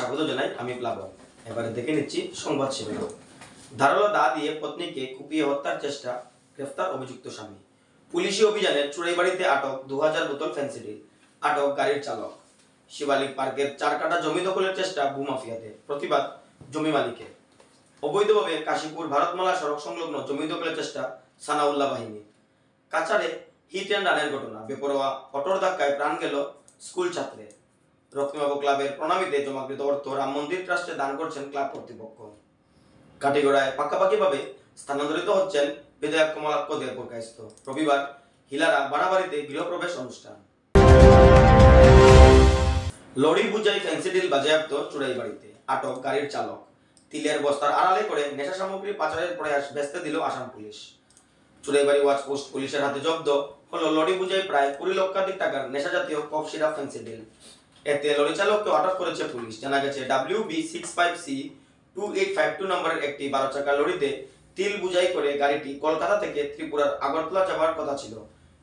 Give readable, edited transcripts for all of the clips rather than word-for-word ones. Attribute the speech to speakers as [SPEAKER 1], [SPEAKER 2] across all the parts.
[SPEAKER 1] স্বাগত জানাই। আমি প্লাবন। এবারে দেখে নিচ্ছি সংবাদ শিরোনাম। ধারালো দা দিয়ে পত্নীকে কুপিয়ে হত্যার চেষ্টা, গ্রেফতার অভিযুক্ত স্বামী। পুলিশি অভিযানে চুড়াইবাড়িতে আটক 2000 বোতল ফেন্সিডিল, আটক গাড়ির চালক। শিবালিক পার্কের 4 কাঠা জমি দখলের চেষ্টা ভূমাফিয়াদের, প্রতিবাদ জমি মালিকের। অবৈধভাবে কাশীপুর ভারতমালা সড়ক সংলগ্ন জমি দখলের চেষ্টা সানাউল্লাহ বাহিনী। কাছাড়ে হিট অ্যান্ড রানের ঘটনা, বেপরোয়া অটোর ধাক্কায় প্রাণ গেল স্কুল ছাত্রের। রত্নবাবু ক্লাবের প্রণামীতে জমাকৃত অর্থ রাম মন্দির ট্রাস্টে দান করছেন ক্লাব কর্তৃপক্ষ। কাটিগড়ায় পাকাপাকিভাবে স্থানান্তরিত হচ্ছেন বিধায়ক কমলাক্ষ দেবপুরকায়স্থ। রবিবার হিলারা বাড়াবাড়িতে গৃহপ্রবেশ অনুষ্ঠান। লরি বুঝাই ফেন্সিডিল বাজেয়াপ্ত চুড়াইবাড়িতে, আটক গাড়ির চালক। তিলের বস্তার আড়ালে করে নেশা সামগ্রী পাচারের প্রয়াস ভেস্তে দিল Assam police. Churaibari watch post পুলিশের হাতে জব্দ হলো লরি বুঝাই প্রায় 20 লক্ষাধিক টাকার নেশা জাতীয় কফ সিরাপ ফেন্সিডিল। এতে লরি চালককে আটক করেছে পুলিশ। জানা গেছে WB65C2852 নম্বরের একটি 12 চাকার লরিতে তিল বুঝাই করে গাড়িটি কলকাতা থেকে ত্রিপুরার আগরতলা যাওয়ার কথা ছিল।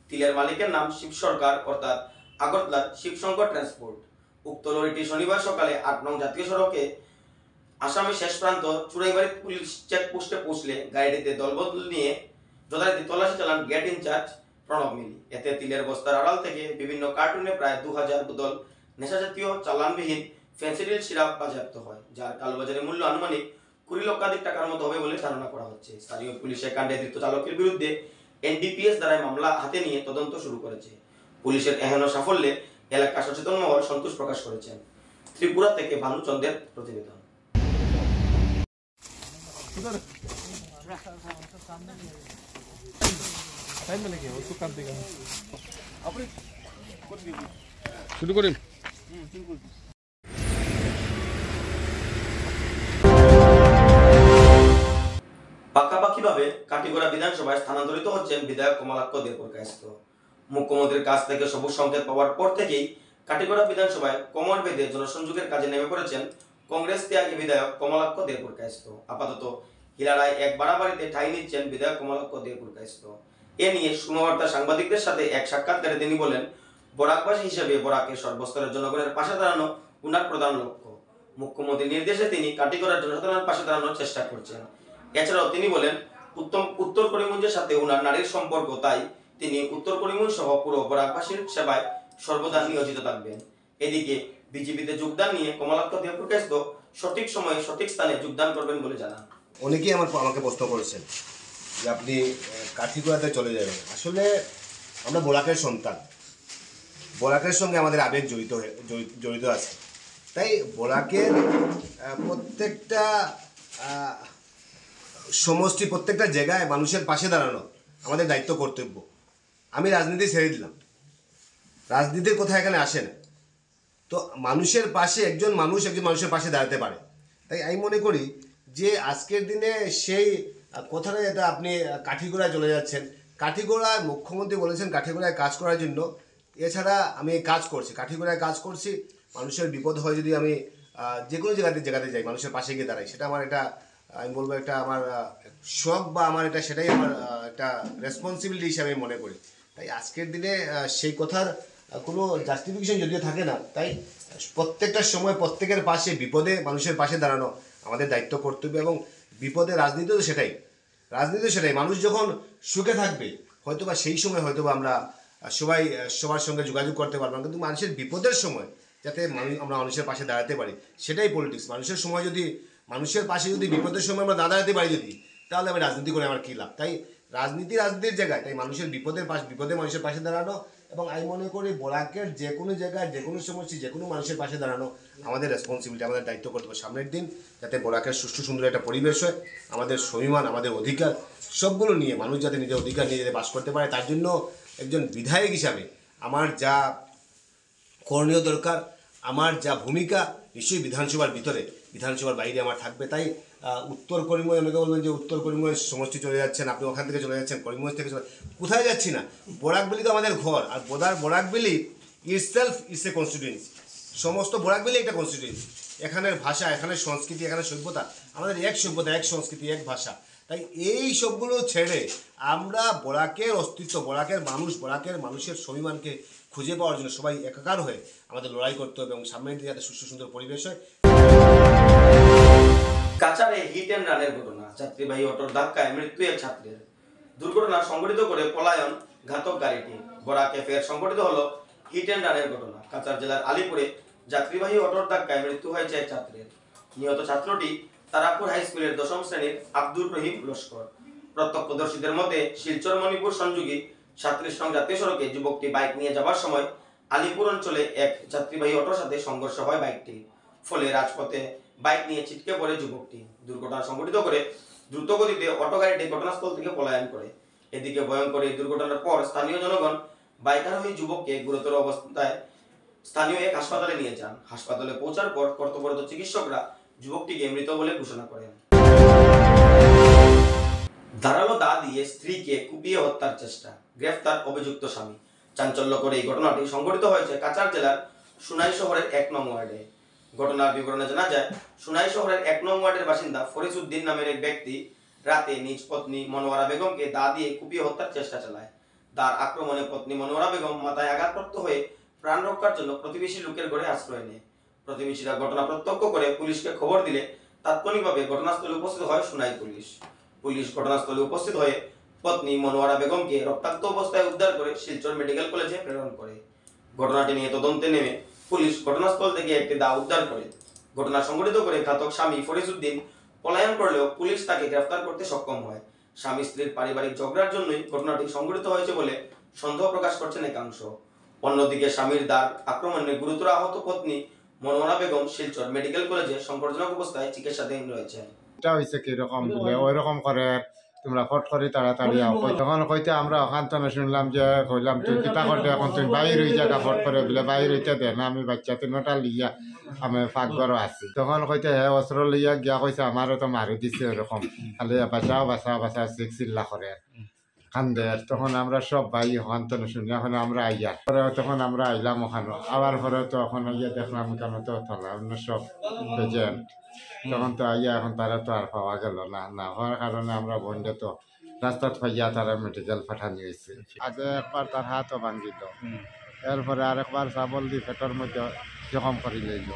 [SPEAKER 1] তিলের মালিকের নাম শিব সরকার, অর্থাৎ আগরতলার শিবশঙ্কর ট্রান্সপোর্ট। উক্ত লরিটি শনিবার সকালে 8 নং জাতীয় সড়কে আসামের শেষ প্রান্ত চুড়াইবাড়ি পুলিশ চেকপোস্টে পৌঁছলে গাড়িটিতে দলবদল নিয়ে যথারীতি তল্লাশি চালান গেট ইনচার্জ প্রণব মিলি। এতে তিলের বস্তার আড়াল থেকে বিভিন্ন কার্টুনে প্রায় 2000 বোতল নেশাজাতীয় চালানবিহীন ফেন্সিডিল সিরাপ বাজেয়াপ্ত হয়, যার কালোবাজারে মূল্য আনুমানিক 20 লক্ষাধিক টাকার মতো হবে বলে ধারণা করা হচ্ছে। স্থানীয় পুলিশের কাণ্ডে ধৃত চালকের বিরুদ্ধে NDPS দ্বারাই মামলা হাতে নিয়ে তদন্ত শুরু করেছে। পুলিশের এহেন সাফল্যে এলাকা সচেতন মহল সন্তোষ প্রকাশ করেছেন। ত্রিপুরা থেকে ভানুচন্দ্রের প্রতিবেদন।
[SPEAKER 2] শুরু করি।
[SPEAKER 1] পাকাপাকিভাবে কাটিগড়া বিধানসভায় স্থানান্তরিত হচ্ছেন বিধায়ক কমলাক্ষ দেবপুরকায়স্থ। মুখ্যমন্ত্রীর কাছ থেকে সবুজ সংকেত পাওয়ার পর থেকেই কাটিগড়া বিধানসভায় কোমর বেঁধে জনসংযোগের কাজে নেমে পড়েছেন কংগ্রেস ত্যাগী বিধায়ক কমলাক্ষ দেবপুরকায়স্থ। আপাতত হিলারায় এক বাড়াবাড়িতে ঠাঁই নিচ্ছেন বিধায়ক কমলাক্ষ দেবপুরকায়স্থ। এ নিয়ে সোমবার সাংবাদিকদের সাথে এক সাক্ষাৎকারে তিনি বলেন, বরাকবাসী হিসেবে বরাকের সর্বস্তরের জনগণের পাশে দাঁড়ানো উনার প্রধান লক্ষ্য। মুখ্যমন্ত্রীর নির্দেশে তিনি কাটিগড়ার জনসাধারণের পাশে দাঁড়ানোর চেষ্টা করছেন। এছাড়াও তিনি বলেন, উত্তর করিমগঞ্জের সাথে উনার নারীর সম্পর্ক, তাই তিনি উত্তর করিমগঞ্জ সহ পুরো বরাকবাসীর সেবায় সর্বদা নিয়োজিত থাকবেন। এদিকে বিজেপিতে যোগদান নিয়ে কমলাক্ষ দেবপুরকায়স্থ সঠিক সময়ে সঠিক স্থানে যোগদান করবেন বলে জানান।
[SPEAKER 3] অনেকেই আমাকে প্রশ্ন করেছেন যে আপনি কাঠিগড়াতে চলে যাবেন। আসলে আমরা বরাকের সন্তান, বরাকের সঙ্গে আমাদের আবেগ জড়িত আছে। তাই বরাকের প্রত্যেকটা সমষ্টি, প্রত্যেকটা জায়গায় মানুষের পাশে দাঁড়ানো আমাদের দায়িত্ব, কর্তব্য। আমি রাজনীতি ছেড়ে দিলাম, রাজনীতির কথা এখানে আসে না। তো মানুষের পাশে একজন মানুষের পাশে দাঁড়াতে পারে। তাই আমি মনে করি যে আজকের দিনে সেই কথাটা, এটা আপনি কাঠিগড়ায় চলে যাচ্ছেন, কাঠিগড়ায় মুখ্যমন্ত্রী বলেছেন কাঠিগড়ায় কাজ করার জন্য। এছাড়া আমি কাজ করছি, কাঠিগড়ায় কাজ করছি। মানুষের বিপদ হয় যদি আমি যে কোনো জায়গাতে যাই, মানুষের পাশে গিয়ে দাঁড়াই, সেটা আমার একটা, আমি বলবো একটা আমার শখ, বা আমার এটা, সেটাই আমার একটা রেসপন্সিবিলিটি হিসাবে মনে করি। তাই আজকের দিনে সেই কথার কোনো জাস্টিফিকেশন যদিও থাকে না, তাই প্রত্যেকটা সময় প্রত্যেকের পাশে, বিপদে মানুষের পাশে দাঁড়ানো আমাদের দায়িত্ব, কর্তব্য। এবং বিপদে রাজনীতিও সেটাই, মানুষ যখন সুখে থাকবে হয়তোবা সেই সময় হয়তোবা আমরা সবাই সবার সঙ্গে যোগাযোগ করতে পারবো, কিন্তু মানুষের বিপদের সময় যাতে আমরা মানুষের পাশে দাঁড়াতে পারি, সেটাই পলিটিক্স। মানুষের পাশে যদি বিপদের সময় আমরা না দাঁড়াতে পারি তাহলে আমি রাজনীতি করে আমার কী লাভ? তাই রাজনীতির জায়গায়, তাই মানুষের বিপদে মানুষের পাশে দাঁড়ানো। এবং আমি মনে করি বরাকের যে কোনো জায়গায়, যে কোনো সমস্যা, যে কোনো মানুষের পাশে দাঁড়ানো আমাদের রেসপন্সিবিলিটি, আমাদের দায়িত্ব করতে হবে সামনের দিন, যাতে বরাকের সুষ্ঠু সুন্দর একটা পরিবেশ হয়, আমাদের স্বাভিমান, আমাদের অধিকার সবগুলো নিয়ে মানুষ যাতে নিজের অধিকার নিয়ে যাতে বাস করতে পারে। তার জন্য একজন বিধায়ক হিসাবে আমার যা করণীয় দরকার, আমার যা ভূমিকা, নিশ্চয়ই বিধানসভার ভিতরে, বিধানসভার বাইরে আমার থাকবে। তাই উত্তর করিমগঞ্জ, অনেকে বলবেন যে উত্তর করিমগঞ্জ সমষ্টি চলে যাচ্ছেন, আপনি ওখান থেকে চলে যাচ্ছেন, করিমগঞ্জ থেকে কোথায় যাচ্ছি না, বরাকবেলি তো আমাদের ঘর। আর Barak Valley itself is a constituency, সমস্ত বরাকবেলি একটা কনস্টিটুয়েন্সি। এখানের ভাষা, এখানের সংস্কৃতি, এখানের সভ্যতা, আমাদের এক সভ্যতা, এক সংস্কৃতি, এক ভাষা। তাই এই সবগুলো ছেড়ে আমরা বরাকের অস্তিত্ব, বরাকের মানুষের স্বাভিমানকে খুঁজে পাওয়ার জন্য সবাই একাকার হয়ে আমাদের লড়াই করতে হবে, এবং সামনের দিকে যাতে সুস্থ সুন্দর পরিবেশ হয়।
[SPEAKER 1] কাচারে হিট অ্যান্ড রানের ঘটনা, যাত্রীবাহী অটোর ধাক্কায় মৃত্যু এক ছাত্রের। দুর্ঘটনা সংঘটিত করে পলায়ন ঘাতক গাড়িটি। বড়া ক্যাফের সংঘটিত হলো হিট অ্যান্ড রানের ঘটনা। কাছাড় জেলার আলিপুরে যাত্রীবাহী অটোর ধাক্কায় মৃত্যু হয়েছে এক ছাত্রের। নিহত ছাত্রটি তারাপুর হাই স্কুলের ১০ম শ্রেণীর আব্দুর রহিম লস্কর। প্রত্যক্ষদর্শীদের মতে শিলচর মণিপুর সংযোগী ৩৭ নং জাতীয় সড়কে যুবকটি বাইক নিয়ে যাবার সময় আলিপুর অঞ্চলে এক যাত্রীবাহী অটোর সাথে সংঘর্ষ হয় বাইকটি। ফলে রাজপথে বাইক নিয়ে ছিটকে পড়ে যুবকটি। দুর্ঘটনা সংঘটিত করে দ্রুত গতিতে অটো গাড়িটি ঘটনাস্থল থেকে পলায়ন করে। এদিকে ভয়ঙ্কর এই দুর্ঘটনার পর স্থানীয় জনগণ বাইক আরোহী যুবককে গুরুতর অবস্থায় স্থানীয় এক হাসপাতালে নিয়ে যান। হাসপাতালে পৌঁছার পর কর্তব্যরত চিকিৎসকরা যুবকটিকে মৃত বলে ঘোষণা করেন। ধারালো দা দিয়ে স্ত্রীকে কুপিয়ে হত্যার চেষ্টা, গ্রেফতার অভিযুক্ত স্বামী। চাঞ্চল্যকর এই ঘটনাটি সংঘটিত হয়েছে কাছাড় জেলার সুনাই শহরের ১ নং ওয়ার্ডে। ঘটনার বিবরণে জানা যায়, সুনাই শহরের ১ নং ওয়ার্ডের বাসিন্দা ফরিজউদ্দিন নামের এক ব্যক্তি রাতে নিজ পত্নী মনোয়ারা বেগমকে দা দিয়ে কুপিয়ে হত্যার চেষ্টা চালায়। দার আক্রমণে পত্নী মনোয়ারা বেগম মাথায় আঘাতপ্রাপ্ত হয়ে প্রাণ রক্ষার জন্য প্রতিবেশী লোকের ঘরে আশ্রয় নেয়। প্রতিবেশীরা ঘটনা প্রত্যক্ষ করে পুলিশকে খবর দিলে তাৎক্ষণিকভাবে ঘটনাস্থলে উপস্থিত হয় সুনাই পুলিশ। পুলিশ ঘটনাস্থলে উপস্থিত হয়ে পত্নী মনোয়ারা বেগমকে রক্তাক্ত অবস্থায় উদ্ধার করে শিলচর মেডিকেল কলেজে প্রেরণ করে। ঘটনাটি নিয়ে তদন্তে নেমে পুলিশ ঘটনাস্থল থেকে একটি দা উদ্ধার করে। ঘটনা সংঘটিত করে ঘাতক স্বামী ফরিজউদ্দিন পলায়ন করলেও পুলিশ তাকে গ্রেফতার করতে সক্ষম হয়। স্বামী স্ত্রীর পারিবারিক ঝগড়ার জন্যই ঘটনাটি সংঘটিত হয়েছে বলে সন্দেহ প্রকাশ করছেন একাংশ। অন্যদিকে স্বামীর দার আক্রমণে গুরুতর আহত পত্নী মনোয়ারা বেগম শিলচর মেডিকেল কলেজে সংকটজনক অবস্থায় চিকিৎসাধীন রয়েছেন।
[SPEAKER 2] এটা হয়েছে কিরকম দিলে ওইরকম করে তোমরা ফট করে তাড়াতাড়ি আও। তখন কইতে আমরা ওখানে শুনলাম যে কইলাম তুই কিতা করতে এখন তুই বাইর হয়ে যা ফট করে বলে বাইর হইতে দে না, আমি বাচ্চা তিনটা লিয়া আমি পাকঘরও আছি। তখন কইতে হ্যাঁ অস্ত্র লইয়া গিয়া কইছে আমারও তো মারি দিছে ওরকম, খালি বাঁচাও বাঁচাও বাঁচাও চিল্লা করে কান্দে। তখন আমরা সব ভাই ওখান তো শুনি, এখন আমরা আইয়ার পরে তখন আমরা আইলাম ওখানে। আবার পরে তো এখন আইয়া দেখলাম কেন তো অন্য সব এজেন্ট। তখন তো আইয়া এখন তারা তো আর পাওয়া গেল না, না হওয়ার কারণে আমরা বন্ধে তো রাস্তাত পাইয়া তারা মেডিকেল পাঠানি হয়েছে। আগে একবার তার হাতও ভাঙিল, এরপরে আরেকবার চাবল দিয়ে পেটের মধ্যে জখম করে লইল।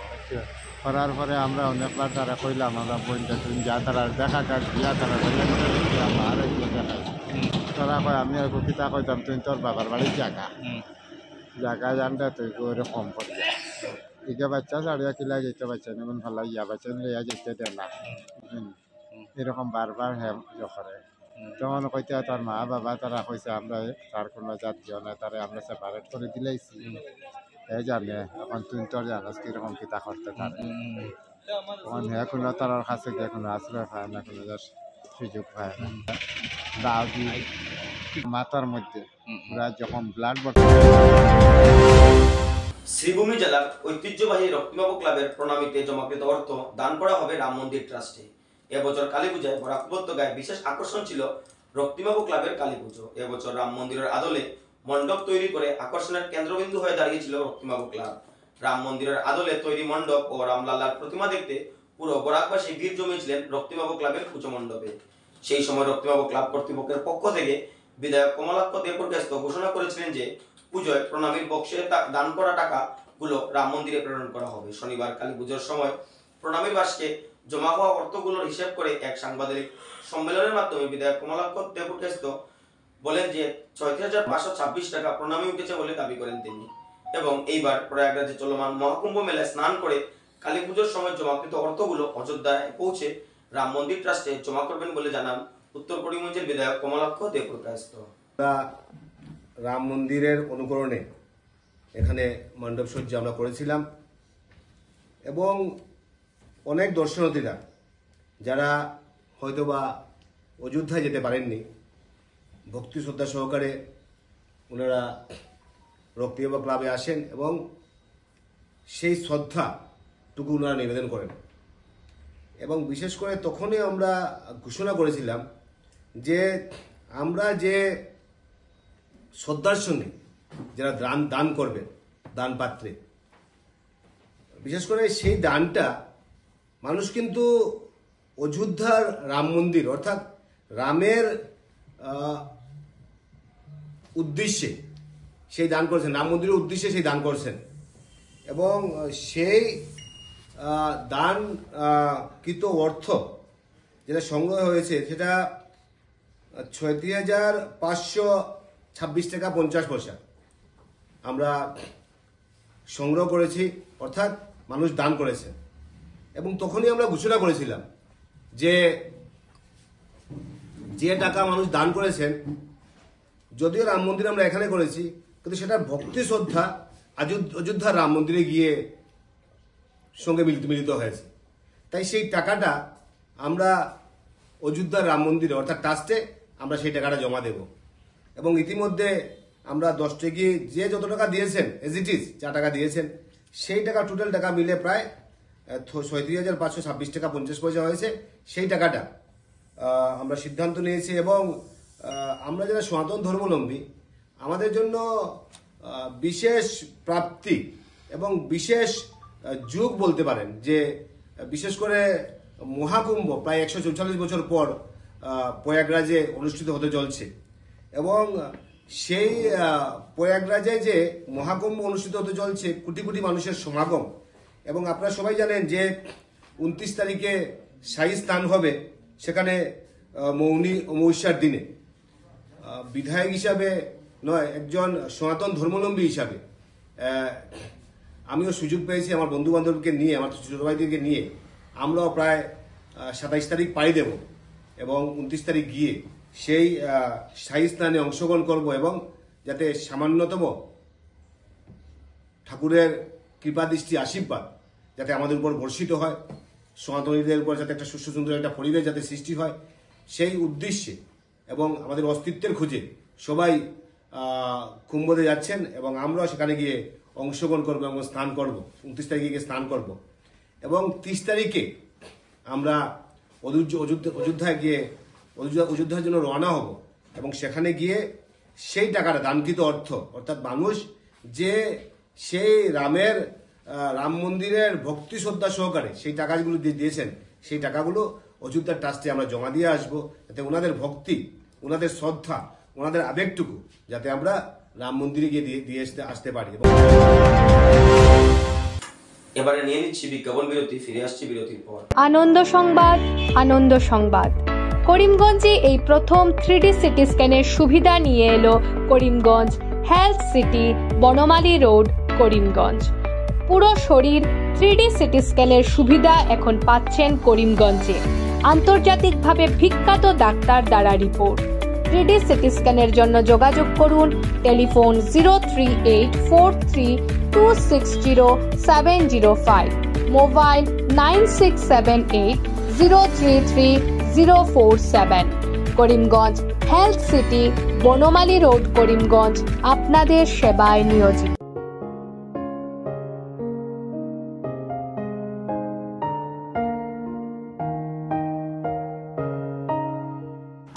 [SPEAKER 2] করার পরে আমরা অনেকবার তারা কইলাম আমরা বন্ধে তুমি যা তারা দেখা কাজ দিয়া তারা আর দেখাই তারা কয় আমি আর কিতা কইতাম তুই তোর বাবার বাড়ির জায়গা জানতে তুই ওরকম করি ইকে বাচ্চা ছাড়িয়া কিলা যেতে বাচ্চা এমন ভালো ইয়া বাচ্চা লইয়া যেতে দে না, এরকম বারবার হ্যাঁ করে। তখন কইতে তার মা বাবা তারা কইছে আমরা তার কোনো জাতীয় নাই, তারা আমরা সেপারেট করে দিলাইছি। এই জানে এখন তুই তোর জানাস কিরকম কিতা করতে পারে। তখন হ্যাঁ কোনো তার কাছে গিয়ে কোনো আশ্রয় পায় না, কোনো সুযোগ পায় না। দাও দিয়ে মাথার মধ্যে পুরা যখন ব্লাড বটল।
[SPEAKER 1] শ্রীভূমি জেলার ঐতিহ্যবাহী রক্তিমবাবু ক্লাবের প্রণামীতে জমাকৃত অর্থ দান করা হবে রাম মন্দির ট্রাস্টে। এবছর কালী পূজায় বরাক উপত্যকায় বিশেষ আকর্ষণ ছিল রক্তিমবাবু ক্লাবের কালী পুজো। এবছর রাম মন্দিরের আদলে মণ্ডপ তৈরি করে আকর্ষণের কেন্দ্রবিন্দু হয়ে দাঁড়িয়েছিল রক্তিমবাবু ক্লাব। রাম মন্দিরের আদলে তৈরি মণ্ডপ ও রামলালার প্রতিমা দেখতে পুরো বরাকবাসী ভিড় জমিয়েছিলেন রক্তিমবাবু ক্লাবের পুজো মণ্ডপে। সেই সময় রক্তিমবাবু ক্লাব কর্তৃপক্ষের পক্ষ থেকে বিধায়ক কমলাক্ষ দেবপুরকাস্ত ঘোষণা করেছিলেন যে পুজোয় প্রণামীর বক্সে দান করা টাকাগুলো রাম মন্দিরে প্রেরণ করা হবে। শনিবার কালী পুজোর সময় প্রণামীর বাসকে জমা হওয়া অর্থগুলোর হিসেব করে এক সাংবাদিক সম্মেলনের মাধ্যমে বিধায়ক কমলাক্ষ দেবপুরকাস্ত বলেন যে ৩৬,৫২৬ টাকা প্রণামী উঠেছে বলে দাবি করেন তিনি। এবং এইবার প্রয়াগরাজে চলমান মহাকুম্ভ মেলায় স্নান করে কালী পুজোর সময় জমাকৃত অর্থগুলো অযোধ্যায় পৌঁছে রাম মন্দির ট্রাস্টে জমা করবেন বলে জানান উত্তর করিমগঞ্জের বিধায়ক কমলাক্ষ দেবপুরকাস্ত।
[SPEAKER 3] রাম মন্দিরের অনুকরণে এখানে মণ্ডপ সজ্জা আমরা করেছিলাম এবং অনেক দর্শনার্থীরা যারা হয়তোবা অযোধ্যায় যেতে পারেননি ভক্তি শ্রদ্ধা সহকারে ওনারা রক্তিমবাবু ক্লাবে আসেন এবং সেই শ্রদ্ধাটুকু ওনারা নিবেদন করেন। এবং বিশেষ করে তখনই আমরা ঘোষণা করেছিলাম যে আমরা যে শ্রদ্ধার সঙ্গে যারা দান করবেন দান পাত্রে, বিশেষ করে সেই দানটা মানুষ কিন্তু অযোধ্যার রাম মন্দির অর্থাৎ রামের উদ্দেশ্যে সেই দান করছেন, রাম মন্দিরের উদ্দেশ্যে সেই দান করছেন এবং সেই দানকৃত অর্থ যেটা সংগ্রহ হয়েছে সেটা 36,526 টাকা 50 পয়সা আমরা সংগ্রহ করেছি, অর্থাৎ মানুষ দান করেছে। এবং তখনই আমরা ঘোষণা করেছিলাম যে টাকা মানুষ দান করেছেন, যদিও রাম মন্দির আমরা এখানে করেছি, কিন্তু সেটা ভক্তি শ্রদ্ধা অযোধ্যার রাম মন্দিরে গিয়ে সঙ্গে মিলিত হয়েছে। তাই সেই টাকাটা আমরা অযোধ্যার রাম মন্দিরে অর্থাৎ ট্রাস্টে আমরা সেই টাকাটা জমা দেব। এবং ইতিমধ্যে আমরা 10 টাকি যে যত টাকা দিয়েছেন এজ ইট ইজ যা টাকা দিয়েছেন সেই টাকা টোটাল টাকা মিলে প্রায় 36,526 টাকা 50 পয়সা হয়েছে। সেই টাকাটা আমরা সিদ্ধান্ত নিয়েছি এবং আমরা যারা সনাতন ধর্মাবলম্বী আমাদের জন্য বিশেষ প্রাপ্তি এবং বিশেষ যুগ বলতে পারেন, যে বিশেষ করে মহাকুম্ভ প্রায় 144 বছর পর প্রয়াগরাজে অনুষ্ঠিত হতে চলছে। এবং সেই প্রয়াগরাজে যে মহাকুম্ভ অনুষ্ঠিত হতে চলছে, কোটি কোটি মানুষের সমাগম। এবং আপনারা সবাই জানেন যে 29 তারিখে শাহী স্নান হবে সেখানে মৌনী অমাবস্যার দিনে। বিধায়ক হিসাবে নয়, একজন সনাতন ধর্মাবলম্বী হিসাবে আমিও সুযোগ পেয়েছি আমার বন্ধু বান্ধবকে নিয়ে, আমার ছোট ভাইদেরকে নিয়ে আমরাও প্রায় 27 তারিখ পাড়ি দেব এবং 29 তারিখ গিয়ে সেই শাহী স্নানে অংশগ্রহণ করব এবং যাতে সামান্যতম ঠাকুরের কৃপা দৃষ্টি আশীর্বাদ যাতে আমাদের উপর বর্ষিত হয়, সনাতনীদের উপর যাতে একটা সুস্থ সুন্দর একটা পরিবেশ যাতে সৃষ্টি হয়, সেই উদ্দেশ্যে এবং আমাদের অস্তিত্বের খুঁজে সবাই কুম্ভতে যাচ্ছেন এবং আমরাও সেখানে গিয়ে অংশগ্রহণ করবো এবং স্নান করব। 29 তারিখে গিয়ে স্নান করব এবং 30 তারিখে আমরা অযোধ্যায় গিয়ে অযোধ্যার জন্য রওনা হব এবং সেখানে গিয়ে সেই টাকাটা দানকৃত অর্থ অর্থাৎ মানুষ যে সেই রাম মন্দিরের ভক্তি শ্রদ্ধা সহকারে সেই টাকাগুলো দিয়েছেন, সেই টাকাগুলো অযোধ্যার ট্রাস্টে আমরা জমা দিয়ে আসবো, যাতে ওনাদের ভক্তি, ওনাদের শ্রদ্ধা, ওনাদের আবেগটুকু যাতে আমরা রাম মন্দিরে গিয়ে দিয়ে আসতে পারি।
[SPEAKER 1] এবারে নিয়ে নিচ্ছি বিজ্ঞাপন বিরতি, ফিরে আসছি বিরতির পর।
[SPEAKER 4] আনন্দ সংবাদ। করিমগঞ্জে এই প্রথম 3D সিটি স্ক্যানের সুবিধা নিয়ে এলো Karimganj health city, Banamali road, Karimganj. পুরো শরীর 3D সিটি স্ক্যানের সুবিধা এখন পাচ্ছেন করিমগঞ্জে। আন্তর্জাতিকভাবে বিখ্যাত ডাক্তার দ্বারা রিপোর্ট। 3D সিটি স্ক্যানের জন্য যোগাযোগ করুন telephone 03843260705, mobile 9678033047। Karimganj health city, Banamali road, Karimganj আপনাদের সেবায় নিয়োজিত।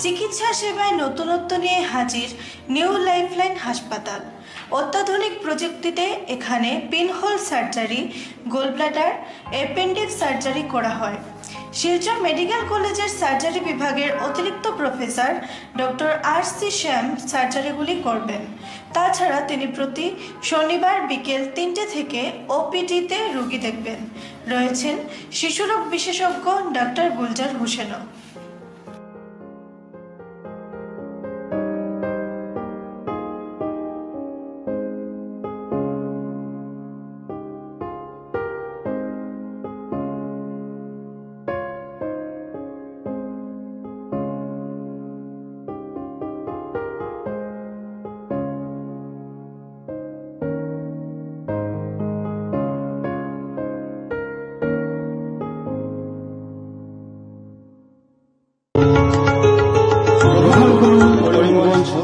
[SPEAKER 5] চিকিৎসা সেবায় নতুনত্ব নিয়ে হাজির নিউ লাইফলাইন হাসপাতাল। অত্যাধুনিক প্রযুক্তিতে এখানে pinhole surgery, gallbladder, appendix surgery করা হয়। শিলচর মেডিকেল কলেজের সার্জারি বিভাগের অতিরিক্ত প্রফেসর ডক্টর RC শ্যাম সার্জারিগুলি করবেন। তাছাড়া তিনি প্রতি শনিবার বিকেল 3টে থেকে OPD-তে রোগী দেখবেন। রয়েছেন শিশুরোগ বিশেষজ্ঞ ডক্টর গুলজার হোসেনও।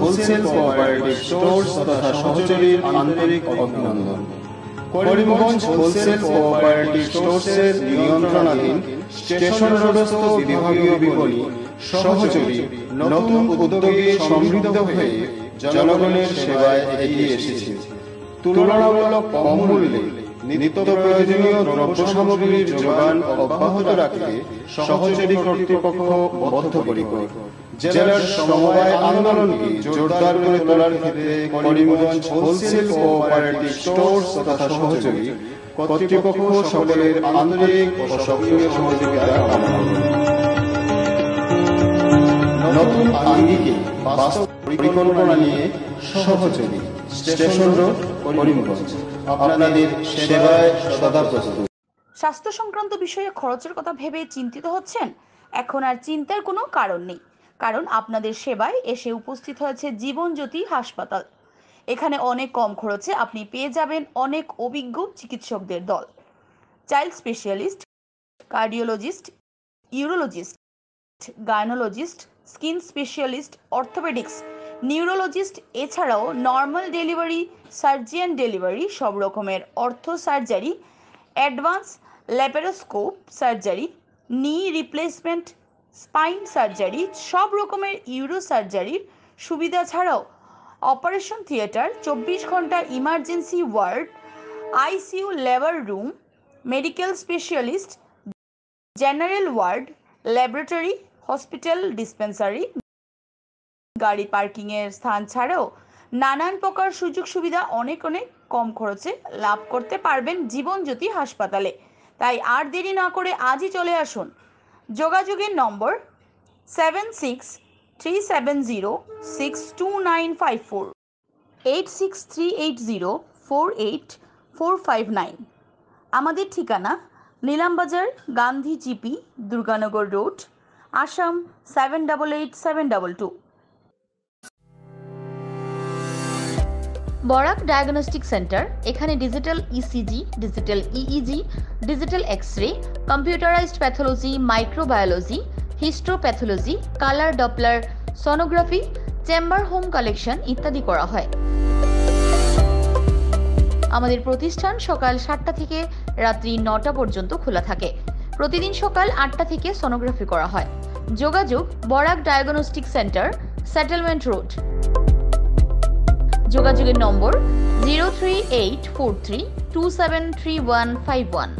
[SPEAKER 6] হোলসেল কোঅপারেটিভ স্টোর্স তথা সহযোগীর আন্তরিক অভিনন্দন। করিমগঞ্জ হোলসেল কোঅপারেটিভ স্টোর্সের নিয়ন্ত্রণাধীন স্টেশন রোডস্থ বিভাগীয় বিপণী সহযোগী নতুন উদ্যোগে সমৃদ্ধ হয়ে জনগণের সেবায় এগিয়ে এসেছে। তুলনামূলক কম মূল্যে নিত্য প্রয়োজনীয় দ্রব্য সামগ্রীর যোগান অব্যাহত রাখতে সহযোগী কর্তৃপক্ষ বদ্ধপরিকর। জেলার সমবায় আন্দোলনকে জোরদার করে তোলার ক্ষেত্রে করিমগঞ্জ হোলসেল কোঅপারেটিভ স্টোর্স তথা সহযোগী কর্তৃপক্ষ সকলের আন্তরিক ও সক্রিয় সহযোগিতা কামনা করি। নতুন আঙ্গিকে বাস্তব পরিকল্পনা নিয়ে সহযোগী স্টেশন রোড, করিমগঞ্জ আপনাদের সেবায় সদা প্রস্তুত।
[SPEAKER 7] স্বাস্থ্য সংক্রান্ত বিষয়ে খরচের কথা ভেবে চিন্তিত হচ্ছেন? এখন আর চিন্তার কোনো কারণ নেই, কারণ আপনাদের সেবায় এসে উপস্থিত হয়েছে জীবনজ্যোতি হাসপাতাল। এখানে অনেক কম খরচে আপনি পেয়ে যাবেন অনেক অভিজ্ঞ চিকিৎসকদের দল। Child specialist, cardiologist, urologist, gynaecologist, skin specialist, orthopaedics, neurologist, এছাড়াও নর্মাল ডেলিভারি, সার্জিয়ান ডেলিভারি, সব রকমের ortho surgery, advance laparoscope surgery, knee replacement, spine surgery, সব রকমের ইউরো সার্জারির সুবিধা ছাড়াও অপারেশন থিয়েটার, 24 ঘন্টা emergency ward, ICU labour room, medical specialist, general ward, laboratory, hospital dispensary, গাড়ি পার্কিংয়ের স্থান ছাড়াও নানান প্রকার সুযোগ সুবিধা অনেক কম খরচে লাভ করতে পারবেন জীবনজ্যোতি হাসপাতালে। তাই আর দেরি না করে আজই চলে আসুন। যোগাযোগের নম্বর 7637062954, 8638048459। আমাদের ঠিকানা Nilambazar, Gandhi GP, Durganagar road, Assam 788722। Barak diagnostic centre, এখানে digital ECG, digital EEG, digital X ray, computerised pathology, microbiology, histopathology, colour Doppler sonography, chamber home collection ইত্যাদি করা হয়। আমাদের প্রতিষ্ঠান সকাল 7টা থেকে রাত্রি 9টা পর্যন্ত খোলা থাকে। প্রতিদিন সকাল 8টা থেকে সোনোগ্রাফি করা হয়। যোগাযোগ Barak diagnostic centre, settlement road. যোগাযোগের নম্বর 03843273151,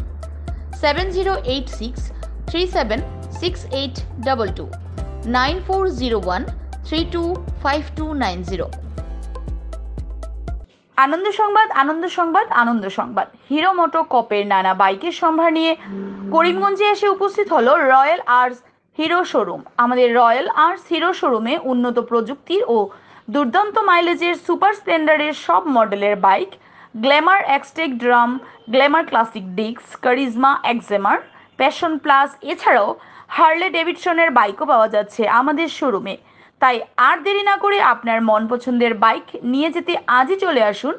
[SPEAKER 7] 7086376822, 9401325290। আনন্দ সংবাদ, আনন্দ সংবাদ, আনন্দ সংবাদ। হিরো মোটো কপের নানা বাইকের সম্ভার নিয়ে করিমগঞ্জে এসে উপস্থিত হলো রয়্যাল আর্টস হিরো শোরুম। আমাদের রয়্যাল আর্টস হিরো শোরুমে উন্নত প্রযুক্তির ও দুর্দান্ত মাইলেজের সুপার স্প্লেন্ডারের সব মডেলের bike, Glamour Xtec drum, Glamour classic ডিক্স, কারিজমা এক্সেমার, প্যাশন প্লাস, এছাড়াও হার্লে ডেভিডসনের বাইকও পাওয়া যাচ্ছে আমাদের শোরুমে। তাই আর দেরি না করে আপনার মন পছন্দের বাইক নিয়ে যেতে আজই চলে আসুন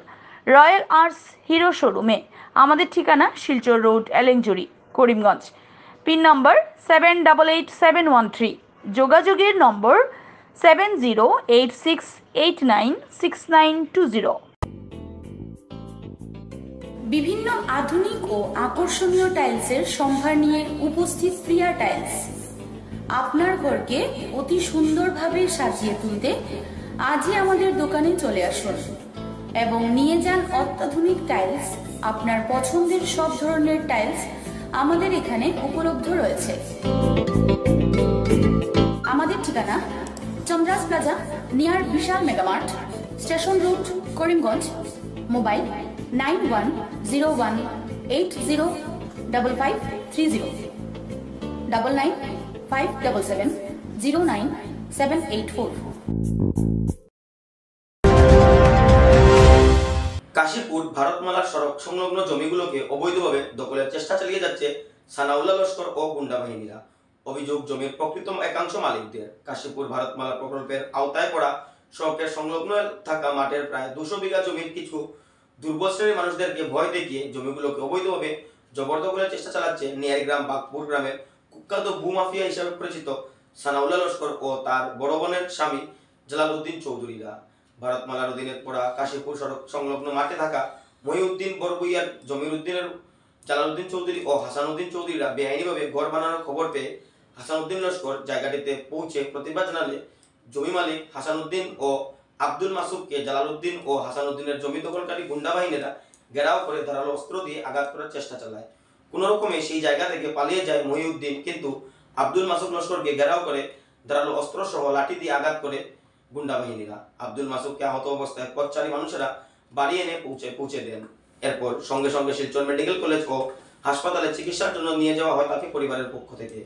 [SPEAKER 7] রয়্যাল আর্টস হিরো শোরুমে। আমাদের ঠিকানা শিলচর রোড, এলেংজুরি, করিমগঞ্জ। পিন নম্বর 788713। যোগাযোগের নম্বর 7086896920।
[SPEAKER 8] বিভিন্ন আধুনিক ও আকর্ষণীয় টাইলসের সম্ভার নিয়ে উপস্থিত প্রিয়া টাইলস। আপনার ঘরকে অতি সুন্দরভাবে সাজিয়ে তুলতে আজই আমাদের দোকানে চলে আসুন এবং নিয়ে যান অত্যাধুনিক টাইলস। আপনার পছন্দের সব ধরনের টাইলস আমাদের এখানে উপলব্ধ রয়েছে। আমাদের ঠিকানা Chandras plaza, near Vishal Mega Mart, station road, Karimganj. Mobile 9101805530, 9957709784।
[SPEAKER 1] Kashipur ভারতমালার সড়ক সংলগ্ন জমিগুলোকে অবৈধভাবে দখলের চেষ্টা চালিয়ে যাচ্ছে সানাউল্লাহ লস্কর ও গুন্ডা বাহিনীরা। অভিযোগ জমির প্রকৃত একাংশ মালিকদের। কাশীপুর ভারতমালা প্রকল্পের আওতায় পড়া সড়কের সংলগ্ন থাকা মাঠের প্রায় 200 বিঘা জমির কিছু দুর্বল শ্রেণীর মানুষদেরকে ভয় দেখিয়ে জমিগুলোকে অবৈধভাবে জবরদখলের চেষ্টা চালাচ্ছে নিয়ারগ্রাম বাগপুর গ্রামের কুখ্যাত ভূমাফিয়া হিসাবে পরিচিত সানাউল্লাহ লস্কর ও তার বড় বোনের স্বামী জালালউদ্দিন চৌধুরীরা। ভারতমালার অধীনে পড়া কাশীপুর সড়ক সংলগ্ন মাঠে থাকা মহিউদ্দিন বরবইয়ার জমির উদ্দিনের জালালউদ্দিন চৌধুরী ও হাসানুদ্দিন চৌধুরীরা বেআইনিভাবে ঘর বানানোর খবর পেয়ে হাসানুদ্দিন লস্কর জায়গাটিতে পৌঁছে প্রতিবাদ জানালে জমি মালিক হাসানুদ্দিন ও আব্দুল মাসুদকে জালালউদ্দিন ও হাসানুদ্দিনের জমি দখলকারী গুন্ডা বাহিনীরা ঘেরাও করে ধারালো অস্ত্র দিয়ে আঘাত করার চেষ্টা চালায়। কোন রকমে সেই জায়গা থেকে পালিয়ে যায় মহিউদ্দিন, কিন্তু আব্দুল মাসুদ লস্করকে ঘেরাও করে ধারালো অস্ত্র সহ লাঠি দিয়ে আঘাত করে গুন্ডা বাহিনীরা। আব্দুল মাসুদকে আহত অবস্থায় পথচারী মানুষেরা বাড়ি এনে পৌঁছে দেন। এরপর সঙ্গে সঙ্গে শিলচর মেডিকেল কলেজ ও হাসপাতালে চিকিৎসার জন্য নিয়ে যাওয়া হয় তাকে পরিবারের পক্ষ থেকে।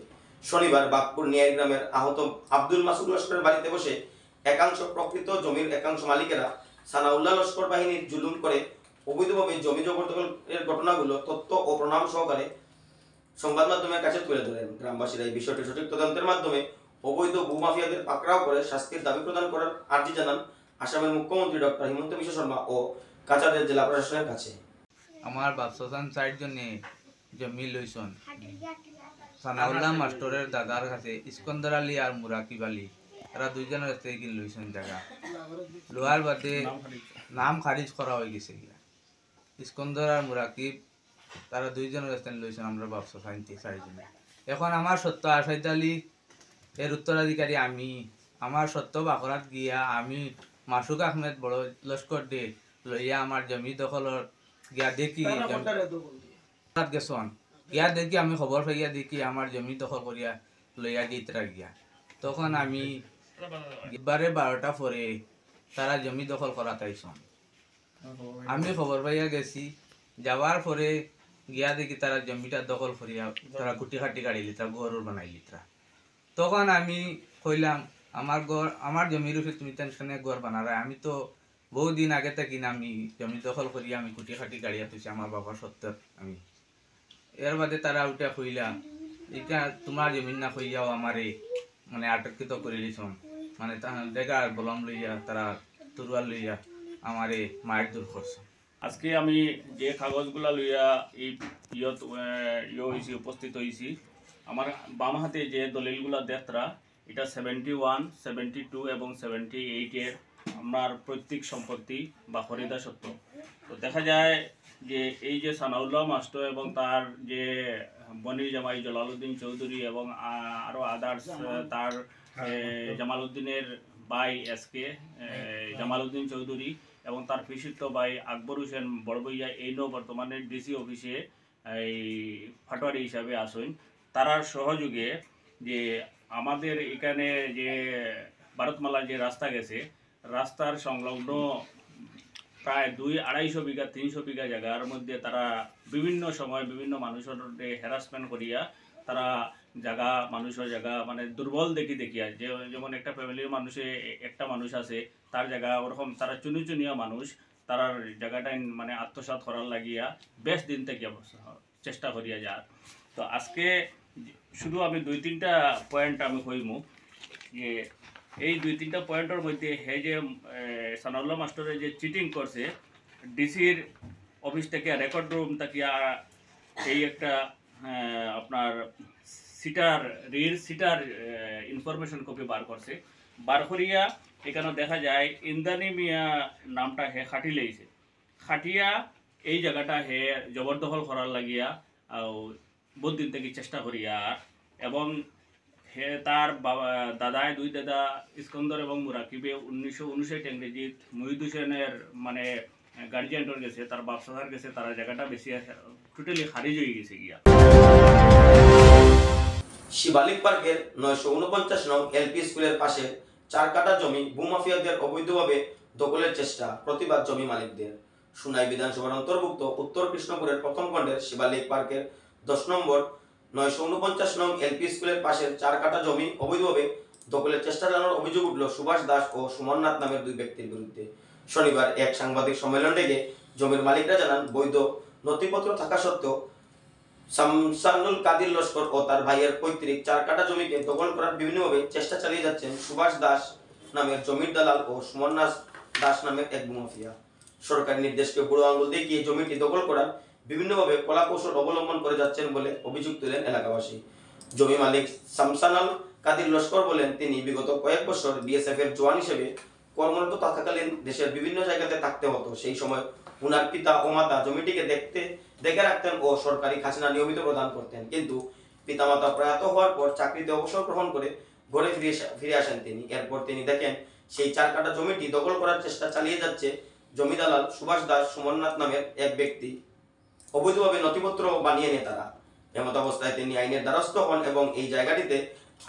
[SPEAKER 1] শনিবার বাগপুর নিয়াই গ্রামের আহত আব্দুল মাসুদ লস্করের বাড়িতে বসে একাংশ প্রকৃত জমির একাংশ মালিকেরা সানাউল্লাহ লস্কর বাহিনীর জুলুম করে অবৈধভাবে জমি জবরদখলের ঘটনাগুলো তথ্য ও প্রমাণ সহকারে সংবাদ মাধ্যমের কাছে তুলে ধরেন। গ্রামবাসীরা এই বিষয়টি সঠিক তদন্তের মাধ্যমে অবৈধ ভূমাফিয়াদের পাকড়াও করে শাস্তির দাবি প্রদান করার আর্জি জানান আসামের মুখ্যমন্ত্রী ডক্টর হিমন্ত বিশ্ব শর্মা ও কাছাড়ের জেলা প্রশাসনের কাছে।
[SPEAKER 9] আমার বাপসান চার জনে জমি লইছন সানাউল্লাহ মাস্টরের দাদার কাছে ইস্কন্দর আলী আর মুরাকিব আলী, তারা দুইজনের কাছ থেকে লইছন জায়গা। লোহার বাদে নাম খারিজ করা হয়ে গেছে গিয়া। ইস্কন্দর আর মুরাকিব তারা দুইজনের কাছ থেকে লইছন আমরা বাপসান চারজনে। এখন আমার সত্য আশাইদ আলী এর উত্তরাধিকারী আমি। আমার সত্য বাকরাত গিয়া আমি মাসুক আহমেদ বড় লস্কর দে লইয়া আমার জমি দখলত গিয়া দেখি গেছন গিয়া দেখি আমি খবর পাইয়া দেখি আমার জমি দখল করিয়া লইয়া গিতরা গিয়া। তখন আমি 12টা পরে তারা জমি দখল করা তাইছন। আমি খবর পাইয়া গেছি, যাওয়ার পরে গিয়া দেখি তারা জমিটা দখল করিয়া তারা কুটি খাটি গাড়ি লিতা গরুর বানাই লিতরা। তখন আমি কইলাম আমার জমির উপরে তুমি টেনশনে ঘর বানারা, আমি তো বহুদিন আগে থেকে আমি জমি দখল করি আমি কুটি খাটি গাড়িয়া তুইছি আমার বাবার সত্তর আমি। এর বাদে তারা উঠে কইলাম এটা তোমার জমিন না কইয়াও আমারে মানে আটকিত করে দিছন, মানে দেখা বলম লইয়া তারা তুরুয়াল লইয়া আমারে মায়ের দূর করছে।
[SPEAKER 10] আজকে আমি যে কাগজগুলা লইয়া এই হয়েছি উপস্থিত হয়েছি, আমার বাম হাতে যে দলিলগুলা দেখরা এটা 71, 72 এবং 78 আমার প্রত্যেক সম্পত্তি বা খরিদা সত্ত্ব। তো দেখা যায় যে এই যে সানাউল্লাহ মাস্টার এবং তার যে বনির জামাই জলালউদ্দিন চৌধুরী এবং আরও আদার্স তার জামালউদ্দিনের ভাই এসকে জামালউদ্দিন চৌধুরী এবং তার পিসিত ভাই আকবর হোসেন বড়বইয়া এই বর্তমানে ডিসি অফিসে এই ফাটোয়ারি হিসাবে আসেন। তারার সহযোগে যে আমাদের এখানে যে ভারতমালার যে রাস্তা গেছে, রাস্তার সংলগ্ন প্রায় 200-250 বিঘা 300 বিঘা জায়গার মধ্যে তারা বিভিন্ন সময় বিভিন্ন মানুষের হ্যারাসমেন্ট করিয়া তারা জায়গা মানুষের জায়গা মানে দুর্বল দেখিয়া যে যেমন একটা ফ্যামিলির মানুষে একটা মানুষ আছে তার জায়গা ওরকম তারা চুনিয়া মানুষ তারার জায়গাটা মানে আত্মসাৎ করার লাগিয়া বেশ দিন থেকে চেষ্টা করিয়া যায়। তো আজকে শুধু আমি 2-3টা পয়েন্ট আমি কইমু যে এই 2-3টা পয়েন্টের মধ্যে হে যে সানাউল্লাহ মাস্টারের যে চিটিং করছে ডিসির অফিস থেকে রেকর্ড রুম তাকিয়া এই একটা আপনার সিটার ইনফরমেশন কপি বার করছে। বার করিয়া এখানে দেখা যায় ইন্দানি মিয়া নামটা হে খাটি লেগেছে, খাটিয়া এই জায়গাটা হে জবরদখল করার লাগিয়া বহুত দিন থেকে চেষ্টা করিয়া এবং হে তার বাবা দাদায় 2 দাদা ইস্কন্দর এবং মুরাকিবে 1959 ইংরেজিত মুহিদ হোসেনের মানে গার্জিয়ানটর গেছে তার বাপসাদার গেছে তারা জায়গাটা বেশি টোটালি খারিজ হয়ে গেছে গিয়া।
[SPEAKER 1] শিবালিক পার্কের 949 নং এলপি স্কুলের পাশে 4 কাঠা জমি ভূমাফিয়াদের অবৈধভাবে দখলের চেষ্টা, প্রতিবাদ জমি মালিকদের। সুনাই বিধানসভার অন্তর্ভুক্ত উত্তর কৃষ্ণপুরের প্রথম খণ্ডের শিবালিক পার্কের 10 নম্বর 949 নং এলপি স্কুলের পাশের 4 কাঠা জমি অবৈধভাবে দখলের চেষ্টা চালানোর অভিযোগ উঠল সুভাষ দাস ও সুমন নাথ নামের 2 ব্যক্তির বিরুদ্ধে। শনিবার এক সাংবাদিক সম্মেলন ডেকে জমির মালিকরা জানান বৈধ নথিপত্র থাকা সত্ত্বেও শামসানুল কাদির লস্কর ও তার ভাইয়ের পৈতৃক 4 কাঠা জমিকে দখল করার বিভিন্নভাবে চেষ্টা চালিয়ে যাচ্ছেন সুভাষ দাস নামের জমির দালাল ও সুমন দাস নামের এক ভূমাফিয়া। সরকারি নির্দেশকে বুড়ো আঙুল দেখিয়ে জমিটি দখল করার বিভিন্নভাবে কলাকৌশল অবলম্বন করে যাচ্ছেন বলে অভিযোগ তুলেন এলাকাবাসী। জমি মালিক শামসানুল কাদির লস্কর বলেন তিনি বিগত কয়েক বছর বিএসএফ এর জওয়ান হিসেবে কর্মরত থাকাকালীন দেশের বিভিন্ন জায়গাতে থাকতে হতো। সেই সময় উনার পিতা ও মাতা জমিটিকে দেখে রাখতেন ও সরকারি খাজনা নিয়মিত প্রদান করতেন, কিন্তু পিতামাতা প্রয়াত হওয়ার পর চাকরিতে অবসর গ্রহণ করে ঘরে ফিরে আসেন তিনি। এরপর তিনি দেখেন সেই 4 কাঠা জমিটি দখল করার চেষ্টা চালিয়ে যাচ্ছে জমি দালাল সুভাষ দাস সুমননাথ নামের এক ব্যক্তি। অবৈধভাবে নথিপত্র বানিয়ে নেয় তারা। এমত অবস্থায় তিনি আইনের দ্বারস্থ হন এবং এই জায়গাটিতে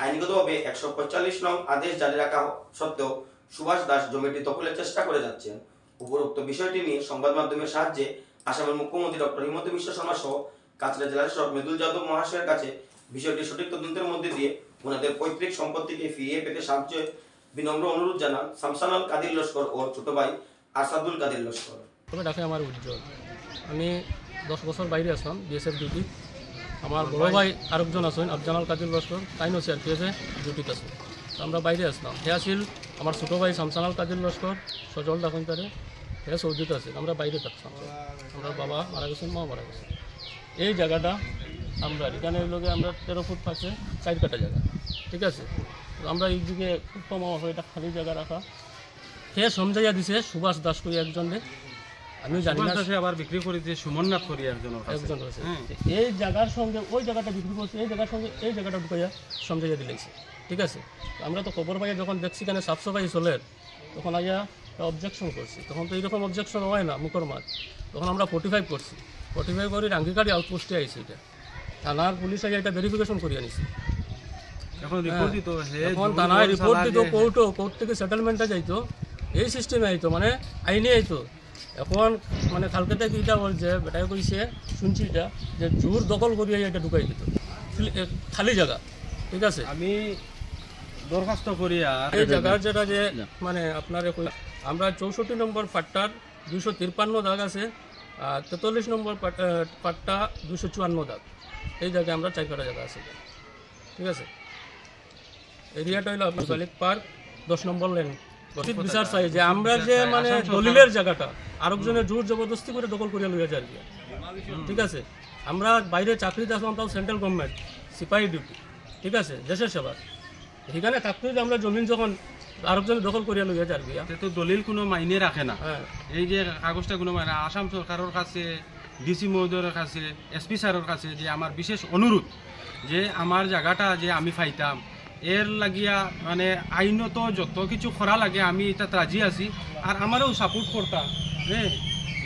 [SPEAKER 1] আইনগতভাবে 145 নং আদেশ জারি রাখা সত্ত্বেও সুভাষ দাস জমিটি দখলের চেষ্টা করে যাচ্ছেন। উপরোক্ত বিষয়টি নিয়ে সংবাদ মাধ্যমের সাহায্যে আসামের মুখ্যমন্ত্রী ডক্টর হিমন্ত বিশ্ব শর্মা সহ কাছড়া জেলার শাসক মৃদুল যাদব মহাশয়ের কাছে বিষয়টি সঠিক তদন্তের মধ্যে দিয়ে ওনাদের পৈতৃক সম্পত্তিকে ফিরিয়ে পেতে সাহায্য বিনম্র অনুরোধ জানান শামসানুল কাদির লস্কর ও ছোট ভাই আসাদুল কাদির লস্কর।
[SPEAKER 11] তবে ডাকে আমার উজ্জ্বল, আমি 10 বছর বাইরে আসলাম বিএসএফ ডিউটি। আমার বড় ভাই আরেকজন আছেন আফজানুল কাদির লস্কর, তাইনও সিআরপিএফে ডিউটিতে আছে। তো আমরা বাইরে আসলাম। হে আসিল আমার ছোটো ভাই শামসানুল কাদির লস্কর, সজল ডাকুন তারে, হে সৌদিতে আছে। আমরা বাইরে থাকতাম, আমরা বাবা মারা গেছেন, মা মারা গেছেন। এই জায়গাটা আমরা এখানে লোকে আমরা 13 ফুট পাশে 4 কাটা জায়গা, ঠিক আছে। তো আমরা এই দিকে খুব কম হয় এটা খালি জায়গা রাখা। হে সমঝাইয়া দিছে সুভাষ দাস করি একজনে, আমি জানি না
[SPEAKER 12] আবার বিক্রি করে দিয়ে সুমননাথ করি একজন
[SPEAKER 11] আছে। এই জায়গার সঙ্গে ওই জায়গাটা বিক্রি করছে, এই জায়গার সঙ্গে এই জায়গাটা ঢুকাইয়া সমঝাইয়া দিলেছে, ঠিক আছে। আমরা তো খবর পাইয়া যখন দেখছি কেন সাফ সাফাই চলে, তখন আইয়া অবজেকশন করছি। তখন তো এইরকম অবজেকশন হয় না মুখর মাছ। তখন আমরা 45 করছি, 45 করে রাঙ্গিকারি আউটপোস্টে আইছি। এটা থানার পুলিশ আইয়া এটা ভেরিফিকেশন করিয়া নিছি। এখন থানায় রিপোর্ট দিত, কোর্ট থেকে সেটেলমেন্টটা যাইতো, এই সিস্টেমে আইতো, মানে আইনে আইতো। এখন মানে কালকে থেকে এটা বলছে, বেটাই কইছে শুনছি এটা যে জোর দখল করিয়া এটা ঢুকাই দিত খালি জায়গা, ঠিক আছে।
[SPEAKER 12] আমি দরখাস্ত করি আর
[SPEAKER 11] এই জায়গার যেটা যে মানে আপনার আমরা 64 নম্বর পাট্টার 253 দাগ আছে, আর 43 নম্বর পাট্টা 254 দাগ, এই জায়গায় আমরা 4 কাটা জায়গা আছে, ঠিক আছে। এরিয়াটা হইলো আপনার বালিক পার্ক 10 নম্বর লেন। বিচার চাই যে আমরা যে মানে দলিলের জায়গাটা আরেকজনের জোর জবরদস্তি করে দখল করিয়া লইয়া যায়, ঠিক আছে। আমরা বাইরে চাকরিতে আসলাম, তাও সেন্ট্রাল গভর্নমেন্ট সিপাহী ডিউটি, ঠিক আছে, দেশের সেবা। এখানে থাকতে আমরা জমিন যখন আরেকজন দখল করিয়া লইয়া যায়,
[SPEAKER 12] তো দলিল কোনো মাইনে রাখে না। এই যে কাগজটা কোনো মাইনে, আসাম সরকারের কাছে, ডিসি মহোদয়ের কাছে, এসপি স্যারের কাছে যে আমার বিশেষ অনুরোধ যে আমার জায়গাটা যে আমি পাইতাম, এর লাগিয়া মানে আইনত যত কিছু করা লাগে আমি এটা রাজি আছি। আর আমারও সাপোর্ট করতাম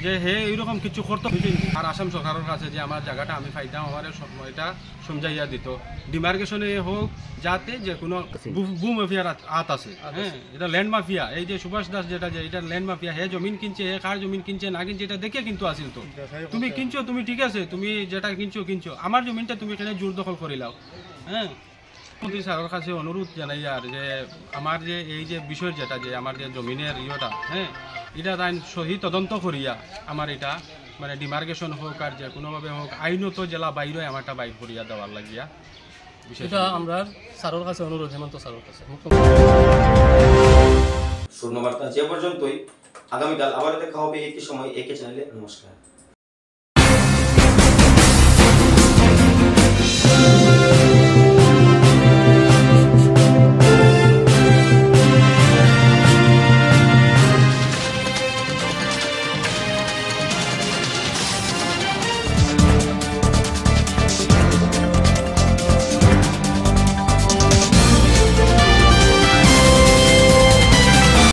[SPEAKER 12] যে হে এইরকম কিছু করতে। আর আসাম সরকারের কাছে যে আমার জায়গাটা আমি পাইতাম, আমার এটা সমঝাইয়া দিত, ডিমার্কেশনে হোক, যাতে যে কোনো ভূ মাফিয়ার আত আছে, হ্যাঁ, এটা ল্যান্ড মাফিয়া। এই যে সুভাষ দাস যেটা যে এটা ল্যান্ড মাফিয়া, হে জমিন কিনছে, হে কার জমিন কিনছে না কিনছে এটা দেখে কিন্তু আসিল। তো তুমি কিনছো, তুমি ঠিক আছে, তুমি যেটা কিনছো, আমার জমিনটা তুমি এখানে জোর দখল করিলাও, হ্যাঁ। মন্ত্রী স্যারের কাছে অনুরোধ জানাই আর যে আমার যে এই যে বিষয় যেটা যে আমার যে জমিনের ইয়েটা, হ্যাঁ, এটা তাই সহি তদন্ত করিয়া আমার এটা মানে ডিমার্কেশন হোক আর যে কোনোভাবে হোক আইনত জেলা বাইরে আমারটা বাইর করিয়া দেওয়ার লাগিয়া
[SPEAKER 11] এটা আমরা স্যারের কাছে অনুরোধ, হেমন্ত স্যারের কাছে।
[SPEAKER 1] শূন্যবার্তা যে পর্যন্তই, আগামীকাল আবার দেখা হবে একই সময় একই চ্যানেলে। নমস্কার।